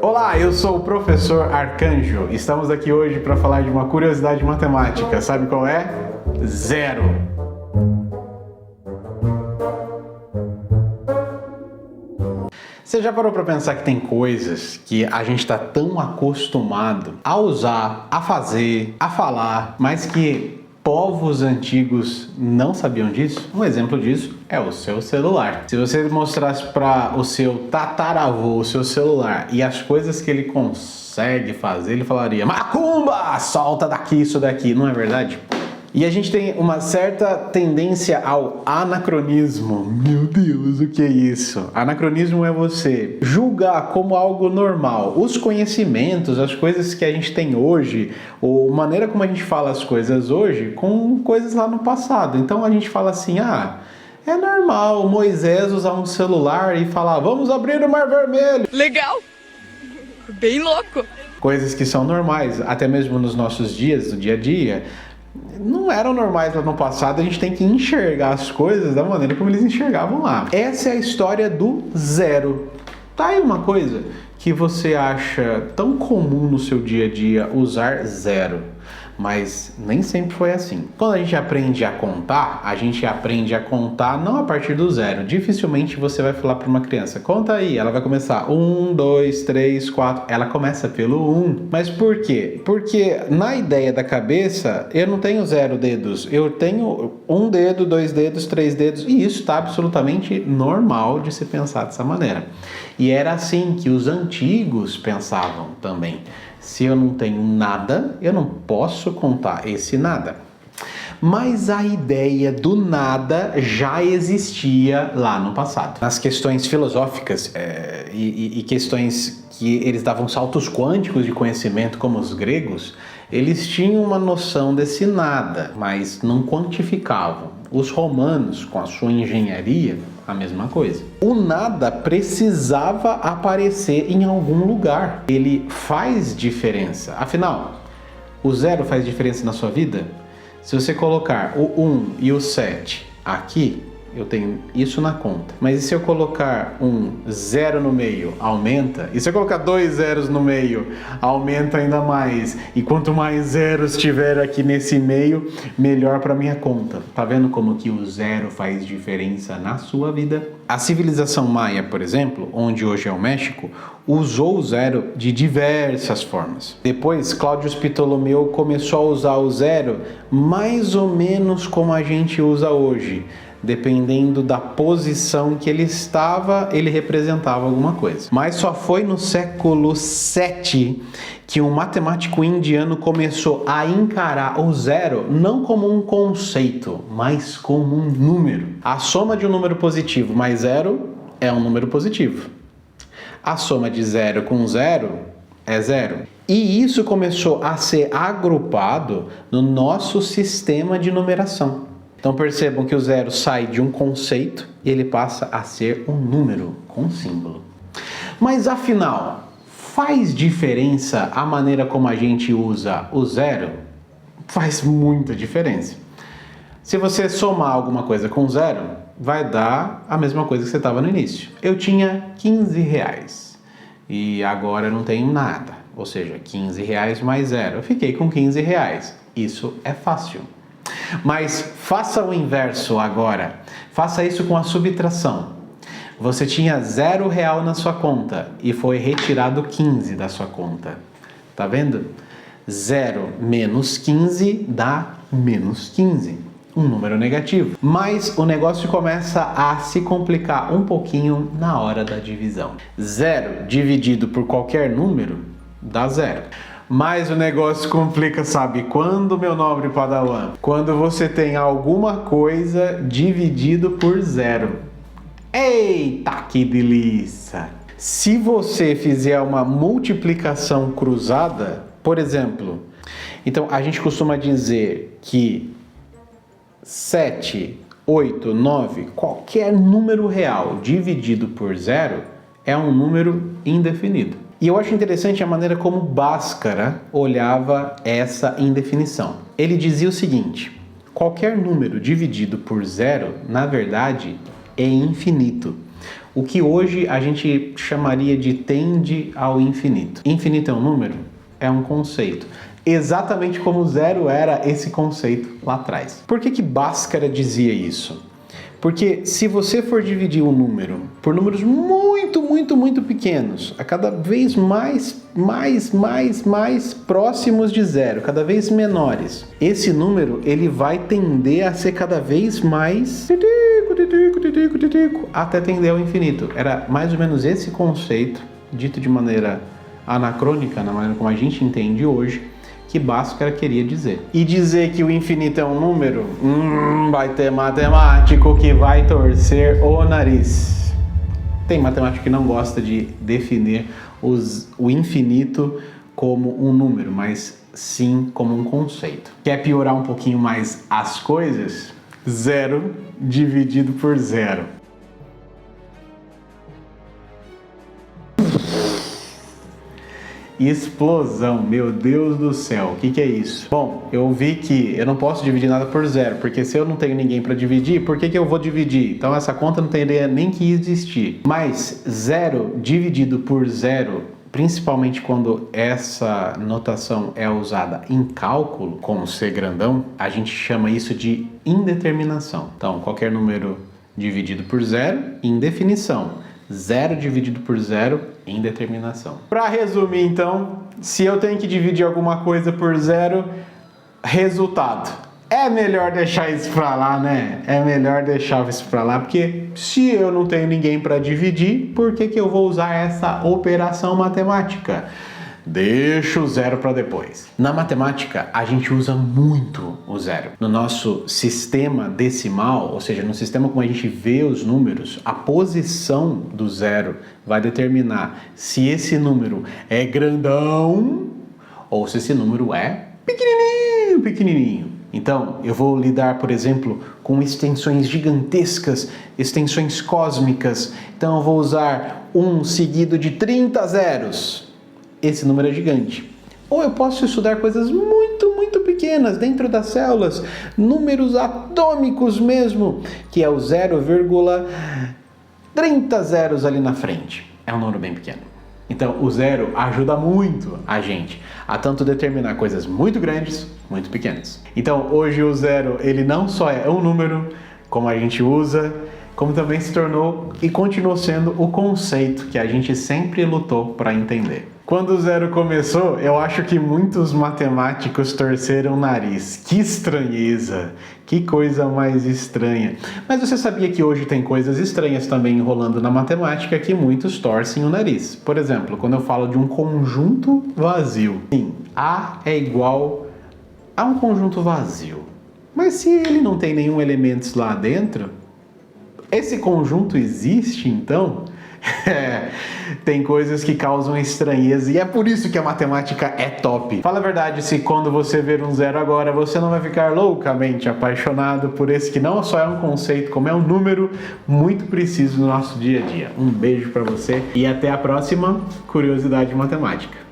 Olá, eu sou o professor Arcanjo. Estamos aqui hoje para falar de uma curiosidade matemática. Sabe qual é? Zero. Você já parou para pensar que tem coisas que a gente está tão acostumado a usar, a fazer, a falar, mas que povos antigos não sabiam disso? Um exemplo disso é o seu celular. Se você mostrasse para o seu tataravô o seu celular e as coisas que ele consegue fazer, ele falaria: Macumba, solta daqui isso daqui, não é verdade? E a gente tem uma certa tendência ao anacronismo. Meu Deus, o que é isso? Anacronismo é você julgar como algo normal os conhecimentos, as coisas que a gente tem hoje, ou a maneira como a gente fala as coisas hoje, com coisas lá no passado. Então a gente fala assim, é normal Moisés usar um celular e falar, vamos abrir o Mar Vermelho. Legal! Bem louco! Coisas que são normais, até mesmo nos nossos dias, no dia a dia, não eram normais lá no passado. A gente tem que enxergar as coisas da maneira como eles enxergavam lá. Essa é a história do zero. Tá aí uma coisa que você acha tão comum no seu dia a dia usar zero, mas nem sempre foi assim. Quando a gente aprende a contar não a partir do zero. Dificilmente você vai falar para uma criança, conta aí, ela vai começar 1, 2, 3, 4, ela começa pelo 1. Mas por quê? Porque na ideia da cabeça, eu não tenho 0 dedos, eu tenho 1 dedo, 2 dedos, 3 dedos, e isso está absolutamente normal de se pensar dessa maneira. E era assim que os antigos pensavam também. Se eu não tenho nada, eu não posso contar esse nada. Mas a ideia do nada já existia lá no passado. Nas questões filosóficas e questões que eles davam saltos quânticos de conhecimento, como os gregos, eles tinham uma noção desse nada, mas não quantificavam. Os romanos, com a sua engenharia, a mesma coisa. O nada precisava aparecer em algum lugar. Ele faz diferença. Afinal, o zero faz diferença na sua vida? Se você colocar o 1 e o 7 aqui, eu tenho isso na conta. Mas e se eu colocar um zero no meio, aumenta? E se eu colocar 2 zeros no meio, aumenta ainda mais? E quanto mais zeros tiver aqui nesse meio, melhor para minha conta. Tá vendo como que o zero faz diferença na sua vida? A civilização maia, por exemplo, onde hoje é o México, usou o zero de diversas formas. Depois, Cláudio Ptolomeu começou a usar o zero mais ou menos como a gente usa hoje. Dependendo da posição que ele estava, ele representava alguma coisa. Mas só foi no século VII que um matemático indiano começou a encarar o zero não como um conceito, mas como um número. A soma de um número positivo mais zero é um número positivo. A soma de zero com zero é zero. E isso começou a ser agrupado no nosso sistema de numeração. Então percebam que o zero sai de um conceito e ele passa a ser um número com símbolo. Mas afinal, faz diferença a maneira como a gente usa o zero? Faz muita diferença. Se você somar alguma coisa com zero, vai dar a mesma coisa que você estava no início. Eu tinha 15 reais e agora eu não tenho nada. Ou seja, 15 reais mais zero. Eu fiquei com 15 reais. Isso é fácil. Mas faça o inverso agora. Faça isso com a subtração. Você tinha R$0 na sua conta e foi retirado 15 da sua conta. Tá vendo? 0 menos 15 dá menos 15. Um número negativo. Mas o negócio começa a se complicar um pouquinho na hora da divisão. 0 dividido por qualquer número dá 0. Mas o negócio complica, sabe quando, meu nobre padawan? Quando você tem alguma coisa dividido por 0. Eita, que delícia! Se você fizer uma multiplicação cruzada, por exemplo, então a gente costuma dizer que 7, 8, 9, qualquer número real dividido por 0 é um número indefinido. E eu acho interessante a maneira como Bhaskara olhava essa indefinição. Ele dizia o seguinte: qualquer número dividido por 0, na verdade, é infinito. o que hoje a gente chamaria de tende ao infinito. Infinito é um número? É um conceito. Exatamente como zero era esse conceito lá atrás. Por que Bhaskara dizia isso? Porque se você for dividir um número por números muito pequenos, a cada vez mais próximos de zero, cada vez menores, esse número ele vai tender a ser cada vez mais até tender ao infinito. Era mais ou menos esse conceito, dito de maneira anacrônica, na maneira como a gente entende hoje, que Bhaskara queria dizer. E dizer que o infinito é um número, vai ter matemático que vai torcer o nariz. Tem matemático que não gosta de definir o infinito como um número, mas sim como um conceito. Quer piorar um pouquinho mais as coisas? Zero dividido por zero. Explosão, meu Deus do céu, o que é isso? Bom, eu vi que eu não posso dividir nada por zero, porque se eu não tenho ninguém para dividir, por que eu vou dividir? Então essa conta não teria nem que existir. Mas zero dividido por zero, principalmente quando essa notação é usada em cálculo, com C grandão, a gente chama isso de indeterminação. Então, qualquer número dividido por zero, indefinição. Zero dividido por zero, indeterminação. Para resumir, então, se eu tenho que dividir alguma coisa por zero, resultado. É melhor deixar isso para lá, né? É melhor deixar isso para lá, porque se eu não tenho ninguém para dividir, por que eu vou usar essa operação matemática? Deixa o zero para depois. Na matemática, a gente usa muito o zero. No nosso sistema decimal, ou seja, no sistema como a gente vê os números, a posição do zero vai determinar se esse número é grandão ou se esse número é pequenininho. Então, eu vou lidar, por exemplo, com extensões gigantescas, extensões cósmicas. Então, eu vou usar 1 seguido de 30 zeros. Esse número é gigante. Ou eu posso estudar coisas muito pequenas dentro das células, números atômicos mesmo, que é o 0,30 zeros ali na frente. É um número bem pequeno. Então, o zero ajuda muito a gente a tanto determinar coisas muito grandes, muito pequenas. Então, hoje o zero, ele não só é um número, como a gente usa, como também se tornou e continuou sendo o conceito que a gente sempre lutou para entender. Quando o zero começou, eu acho que muitos matemáticos torceram o nariz. Que estranheza! Que coisa mais estranha! Mas você sabia que hoje tem coisas estranhas também enrolando na matemática que muitos torcem o nariz? Por exemplo, quando eu falo de um conjunto vazio. Sim, A é igual a um conjunto vazio. Mas se ele não tem nenhum elemento lá dentro, esse conjunto existe então? Tem coisas que causam estranheza e é por isso que a matemática é top. Fala a verdade, se quando você ver um zero agora, você não vai ficar loucamente apaixonado por esse que não só é um conceito, como é um número muito preciso no nosso dia a dia. Um beijo pra você e até a próxima Curiosidade Matemática.